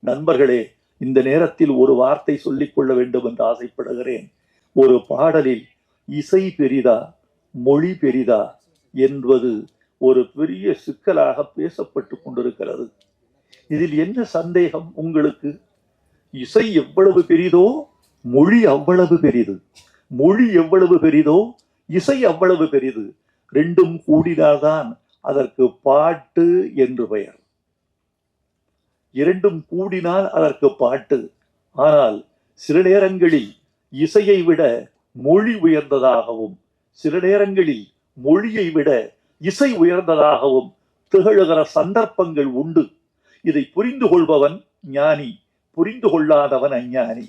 நண்பர்களே, இந்த நேரத்தில் ஒரு வார்த்தை சொல்லிக் கொள்ள வேண்டும் என்று ஆசைப்படுகிறேன். ஒரு பாடலில் இசை பெரிதா மொழி பெரிதா என்பது ஒரு பெரிய சிக்கலாக பேசப்பட்டு கொண்டிருக்கிறது. இதில் என்ன சந்தேகம் உங்களுக்கு? இசை எவ்வளவு பெரிதோ மொழி அவ்வளவு பெரிது, மொழி எவ்வளவு பெரிதோ இசை அவ்வளவு பெரிது. ரெண்டும் கூடினால்தான் அதற்கு பாட்டு என்று பெயர். இரண்டும் கூடினால் அதற்கு பாட்டு. ஆனால் சில நேரங்களில் இசையை விட மொழி உயர்ந்ததாகவும், சில நேரங்களில் மொழியை விட இசை உயர்ந்ததாகவும் திகழுகிற சந்தர்ப்பங்கள் உண்டு. இதை புரிந்து கொள்பவன் ஞானி, புரிந்து கொள்ளாதவன் அஞ்ஞானி.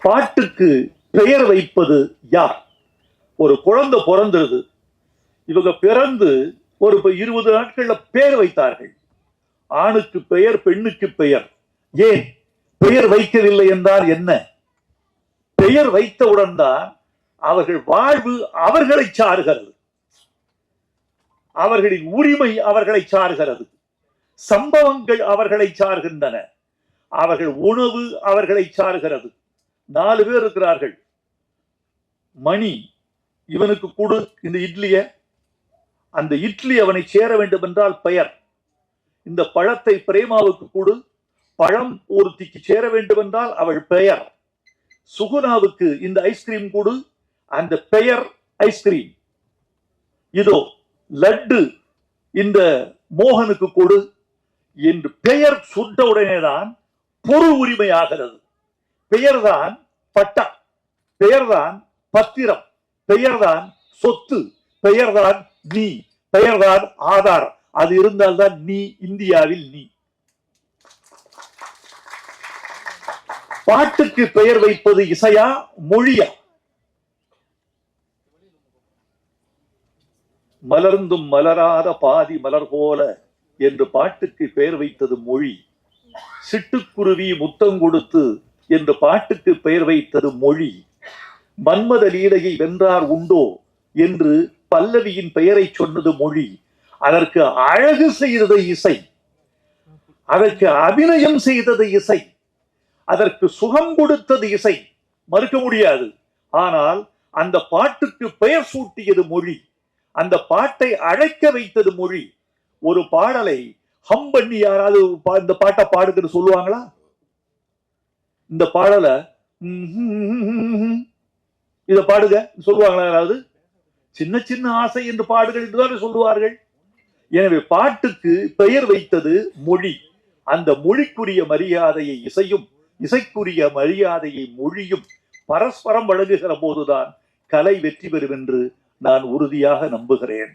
பாட்டுக்கு பெயர் வைப்பது யார்? ஒரு குழந்தை பிறந்தது, இவங்க பிறந்து ஒரு 20 நாட்கள்ல பெயர் வைத்தார்கள். ஆணுக்கு பெயர், பெண்ணுக்கு பெயர். ஏன் பெயர் வைக்கவில்லை என்றால் என்ன? பெயர் வைத்தவுடன் தான் அவர்கள் வாழ்வு அவர்களை சார்கிறது, அவர்களின் உரிமை அவர்களை சார்கிறது, சம்பவங்கள் அவர்களை சார்கின்றன, அவர்கள் உணவு அவர்களை சார்கிறது. 4 பேர் இருக்கிறார்கள். மணி, இவனுக்கு கொடு இந்த இட்லிய, அந்த இட்லி அவனை சேர வேண்டும் என்றால் பெயர். இந்த பழத்தை பிரேமாவுக்கு கொடு, பழம் ஒருத்திக்கு சேர வேண்டும் என்றால் அவள் பெயர். சுகுணாவுக்கு இந்த ஐஸ்கிரீம் கொடு, அந்த பெயர் ஐஸ்கிரீம். இதோ லட்டு இந்த மோகனுக்கு கொடு என்று பெயர் சுட்ட உடனேதான் பொரு உரிமை ஆகிறது. பெயர்தான் பட்டா, பெயர்தான் பத்திரம், பெயர்தான் சொத்து, பெயர்தான் நீ, பெயர்தான் ஆதார். அது இருந்தால்தான் நீ இந்தியாவில் நீ. பாட்டுக்கு பெயர் வைப்பது இசையா மொழியா? மலர்ந்தும் மலராத பாதி மலர் போல என்று பாட்டுக்கு பெயர் வைத்தது மொழி. சிட்டுக்குருவி முத்தம் கொடுத்து என்று பாட்டுக்கு பெயர் வைத்தது மொழி. மன்மத லீலையை வென்றார் உண்டோ என்று பல்லவியின் பெயரை சொன்னது மொழி. அதற்கு அழகு செய்தது இசை, அதற்கு அபிநயம் செய்தது இசை, அதற்கு சுகம் கொடுத்தது இசை, மறுக்க முடியாது. ஆனால் அந்த பாட்டுக்கு பெயர் சூட்டியது மொழி, அந்த பாட்டை அழைக்க வைத்தது மொழி. ஒரு பாடலை ஹம் பண்ணி யாராவது இந்த பாட்டை பாடுன்னு சொல்லுவாங்களா? இந்த பாடல இத பாடுக சொல்லுவாங்களா யாராவது? சின்ன சின்ன ஆசை என்று பாடுகள் என்றுதான் சொல்லுவார்கள். எனவே பாட்டுக்கு பெயர் வைத்தது மொழி. அந்த மொழிக்குரிய மரியாதையை இசையும், இசைக்குரிய மரியாதையை மொழியும் பரஸ்பரம் வழங்குகிற போதுதான் கலை வெற்றி பெறும் என்று நான் உறுதியாக நம்புகிறேன்.